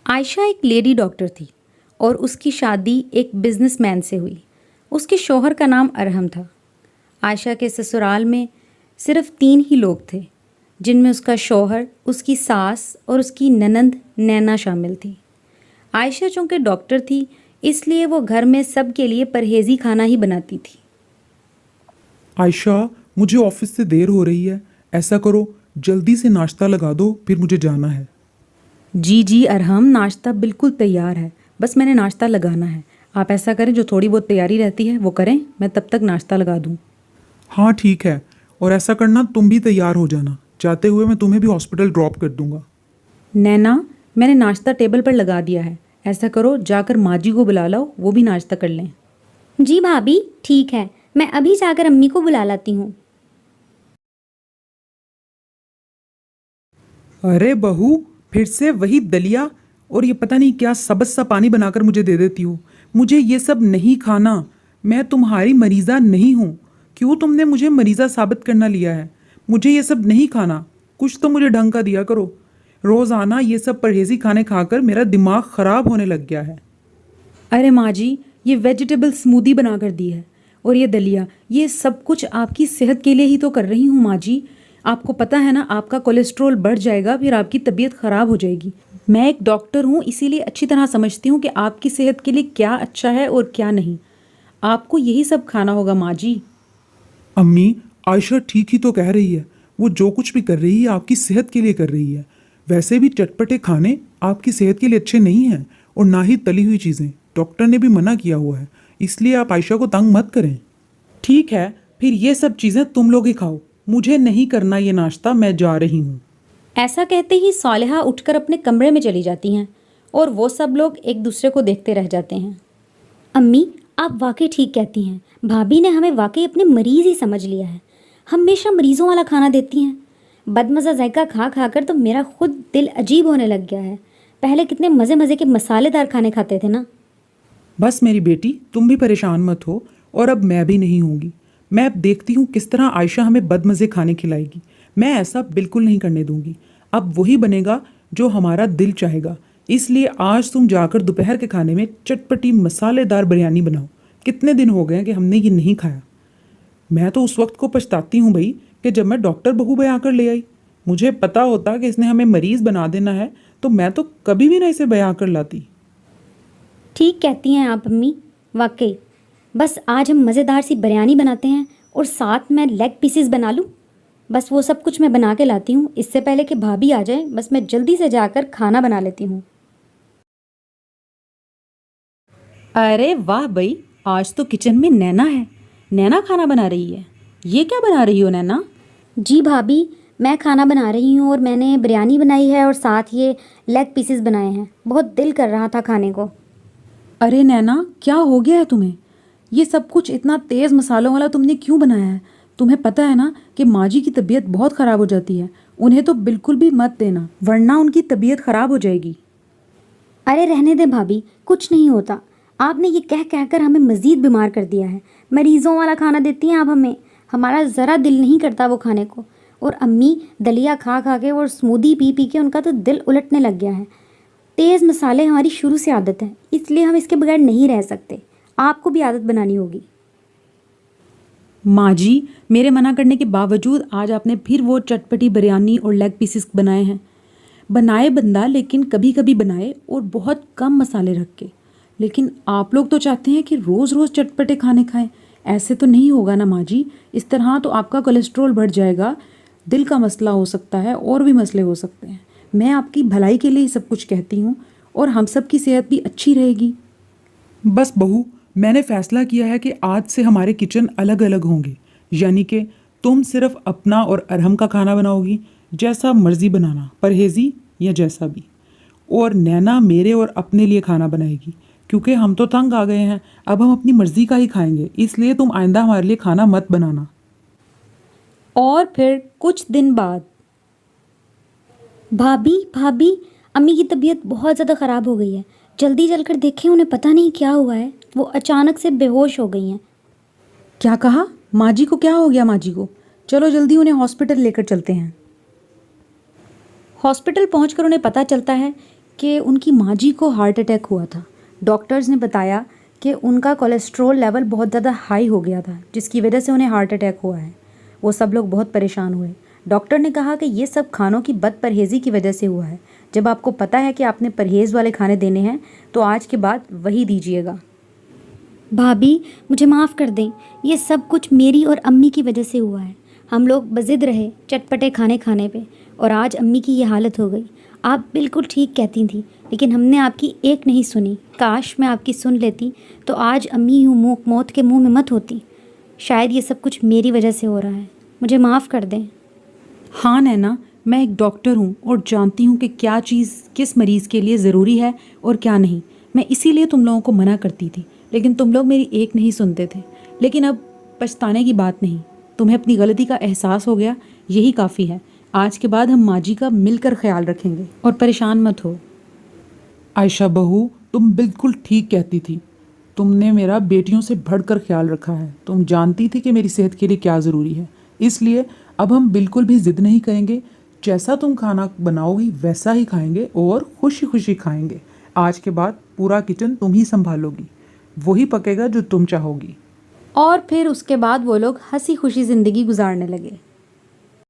आयशा एक lady doctor थी और उसकी शादी एक बिजनेसमैन से हुई। उसके शौहर का नाम अरहम था। आयशा के ससुराल में सिर्फ 3 ही लोग थे, जिनमें उसका शौहर, उसकी सास और उसकी ननंद नैना शामिल थी। आयशा चूँकि डॉक्टर थी, इसलिए वो घर में सबके लिए परहेज़ी खाना ही बनाती थी। आयशा, मुझे ऑफिस से देर हो रही है। ऐसा करो, जल्दी से नाश्ता लगा दो, फिर मुझे जाना है। जी जी अरहम, नाश्ता बिल्कुल तैयार है, बस मैंने नाश्ता लगाना है। आप ऐसा करें, जो थोड़ी बहुत तैयारी रहती है वो करें, मैं तब तक नाश्ता लगा दूँ। हाँ ठीक है, और ऐसा करना तुम भी तैयार हो जाना। जाते हुए मैं तुम्हें भी हॉस्पिटल ड्रॉप कर दूंगा। नैना, मैंने नाश्ता टेबल पर लगा दिया है। ऐसा करो, जाकर माँ जी को बुला लाओ, वो भी नाश्ता कर लें। जी भाभी, ठीक है, मैं अभी जाकर अम्मी को बुला लाती हूँ। अरे बहू, फिर से वही दलिया और ये पता नहीं क्या सबज सा पानी बनाकर मुझे दे देती हो। मुझे ये सब नहीं खाना। मैं तुम्हारी मरीज़ा नहीं हूँ। क्यों तुमने मुझे मरीज़ा साबित करना लिया है? मुझे ये सब नहीं खाना। कुछ तो मुझे ढंग का दिया करो। रोज़ाना ये सब परहेज़ी खाने खाकर मेरा दिमाग ख़राब होने लग गया है। अरे माँ जी, ये वेजिटेबल स्मूदी बना कर दी है और ये दलिया, ये सब कुछ आपकी सेहत के लिए ही तो कर रही हूँ माँ जी। आपको पता है ना, आपका कोलेस्ट्रॉल बढ़ जाएगा, फिर आपकी तबीयत ख़राब हो जाएगी। मैं एक डॉक्टर हूँ, इसीलिए अच्छी तरह समझती हूँ कि आपकी सेहत के लिए क्या अच्छा है और क्या नहीं। आपको यही सब खाना होगा माँ जी। अम्मी, आयशा ठीक ही तो कह रही है। वो जो कुछ भी कर रही है आपकी सेहत के लिए कर रही है। वैसे भी चटपटे खाने आपकी सेहत के लिए अच्छे नहीं हैं, और ना ही तली हुई चीज़ें। डॉक्टर ने भी मना किया हुआ है, इसलिए आप आयशा को तंग मत करें। ठीक है, फिर ये सब चीज़ें तुम लोग ही खाओ। मुझे नहीं करना ये नाश्ता, मैं जा रही हूँ। ऐसा कहते ही सालिहा उठकर अपने कमरे में चली जाती हैं और वो सब लोग एक दूसरे को देखते रह जाते हैं। अम्मी, आप वाकई ठीक कहती हैं। भाभी ने हमें वाकई अपने मरीज़ ही समझ लिया है। हमेशा मरीज़ों वाला खाना देती हैं। बदमज़ा जायका खा खा कर तो मेरा खुद दिल अजीब होने लग गया है। पहले कितने मज़े मज़े के मसालेदार खाने खाते थे ना। बस मेरी बेटी, तुम भी परेशान मत हो, और अब मैं भी नहीं होंगी। मैं अब देखती हूँ किस तरह आयशा हमें बदमज़े खाने खिलाएगी। मैं ऐसा बिल्कुल नहीं करने दूंगी। अब वही बनेगा जो हमारा दिल चाहेगा। इसलिए आज तुम जाकर दोपहर के खाने में चटपटी मसालेदार बिरयानी बनाओ। कितने दिन हो गए हैं कि हमने ये नहीं खाया। मैं तो उस वक्त को पछताती हूँ भाई, कि जब मैं डॉक्टर बहू बया कर ले आई। मुझे पता होता कि इसने हमें मरीज़ बना देना है, तो मैं तो कभी भी ना इसे बया कर लाती। ठीक कहती हैं आप अम्मी, वाकई। बस आज हम मज़ेदार सी बिरयानी बनाते हैं और साथ में लेग पीसेस बना लूँ। बस वो सब कुछ मैं बना के लाती हूँ, इससे पहले कि भाभी आ जाए। बस मैं जल्दी से जाकर खाना बना लेती हूँ। अरे वाह भाई, आज तो किचन में नैना है। नैना खाना बना रही है। ये क्या बना रही हो नैना? जी भाभी, मैं खाना बना रही हूँ और मैंने बिरयानी बनाई है और साथ ये लेग पीसेस बनाए हैं। बहुत दिल कर रहा था खाने को। अरे नैना, क्या हो गया है तुम्हें? ये सब कुछ इतना तेज़ मसालों वाला तुमने क्यों बनाया है? तुम्हें पता है ना कि माँ जी की तबीयत बहुत ख़राब हो जाती है। उन्हें तो बिल्कुल भी मत देना, वरना उनकी तबीयत ख़राब हो जाएगी। अरे रहने दे भाभी, कुछ नहीं होता। आपने ये कह कहकर हमें मज़ीद बीमार कर दिया है। मरीज़ों वाला खाना देती हैं आप हमें। हमारा ज़रा दिल नहीं करता वो खाने को। और अम्मी दलिया खा खा के और स्मूदी पी पी के उनका तो दिल उलटने लग गया है। तेज़ मसाले हमारी शुरू से आदत है, इसलिए हम इसके बगैर नहीं रह सकते। आपको भी आदत बनानी होगी। माँ जी, मेरे मना करने के बावजूद आज आपने फिर वो चटपटी बिरयानी और लेग पीसेस बनाए हैं। बनाए बंदा, लेकिन कभी कभी बनाए और बहुत कम मसाले रख के। लेकिन आप लोग तो चाहते हैं कि रोज़ रोज़ चटपटे खाने खाएं। ऐसे तो नहीं होगा ना माँ जी। इस तरह तो आपका कोलेस्ट्रॉल बढ़ जाएगा, दिल का मसला हो सकता है और भी मसले हो सकते हैं। मैं आपकी भलाई के लिए ही सब कुछ कहती हूँ, और हम सब की सेहत भी अच्छी रहेगी। बस बहू, मैंने फैसला किया है कि आज से हमारे किचन अलग अलग होंगे। यानी कि तुम सिर्फ अपना और अरहम का खाना बनाओगी, जैसा मर्जी बनाना, परहेजी या जैसा भी। और नैना मेरे और अपने लिए खाना बनाएगी, क्योंकि हम तो तंग आ गए हैं। अब हम अपनी मर्जी का ही खाएंगे, इसलिए तुम आइंदा हमारे लिए खाना मत बनाना। और फिर कुछ दिन बाद भाभी भाभी, अम्मी की तबीयत बहुत ज़्यादा ख़राब हो गई है। जल्दी चलकर देखें, उन्हें पता नहीं क्या हुआ है। वो अचानक से बेहोश हो गई हैं। क्या कहा? माँ जी को क्या हो गया? माँ जी को चलो जल्दी उन्हें हॉस्पिटल लेकर चलते हैं। हॉस्पिटल पहुंचकर उन्हें पता चलता है कि उनकी माँ जी को हार्ट अटैक हुआ था। डॉक्टर्स ने बताया कि उनका कोलेस्ट्रॉल लेवल बहुत ज़्यादा हाई हो गया था, जिसकी वजह से उन्हें हार्ट अटैक हुआ है। वो सब लोग बहुत परेशान हुए। डॉक्टर ने कहा कि ये सब खानों की बद परहेज़ी की वजह से हुआ है। जब आपको पता है कि आपने परहेज़ वाले खाने देने हैं तो आज के बाद वही दीजिएगा। भाभी मुझे माफ़ कर दें, ये सब कुछ मेरी और अम्मी की वजह से हुआ है। हम लोग बज़िद रहे चटपटे खाने खाने पे और आज अम्मी की ये हालत हो गई। आप बिल्कुल ठीक कहती थी, लेकिन हमने आपकी एक नहीं सुनी। काश मैं आपकी सुन लेती तो आज अम्मी यूँ मुँह मौत के मुंह में मत होती। शायद ये सब कुछ मेरी वजह से हो रहा है, मुझे माफ़ कर दें। हाँ नैना, मैं एक डॉक्टर हूँ और जानती हूँ कि क्या चीज़ किस मरीज़ के लिए ज़रूरी है और क्या नहीं। मैं इसीलिए तुम लोगों को मना करती थी, लेकिन तुम लोग मेरी एक नहीं सुनते थे। लेकिन अब पछताने की बात नहीं, तुम्हें अपनी गलती का एहसास हो गया, यही काफ़ी है। आज के बाद हम माँ जी का मिलकर ख्याल रखेंगे और परेशान मत हो। आयशा बहू, तुम बिल्कुल ठीक कहती थी। तुमने मेरा बेटियों से बढ़कर ख्याल रखा है। तुम जानती थी कि मेरी सेहत के लिए क्या ज़रूरी है, इसलिए अब हम बिल्कुल भी ज़िद नहीं करेंगे। जैसा तुम खाना बनाओगी वैसा ही खाएंगे और खुशी खुशी खाएंगे। आज के बाद पूरा किचन तुम ही संभालोगी, वही पकेगा जो तुम चाहोगी। और फिर उसके बाद वो लोग हंसी खुशी ज़िंदगी गुजारने लगे।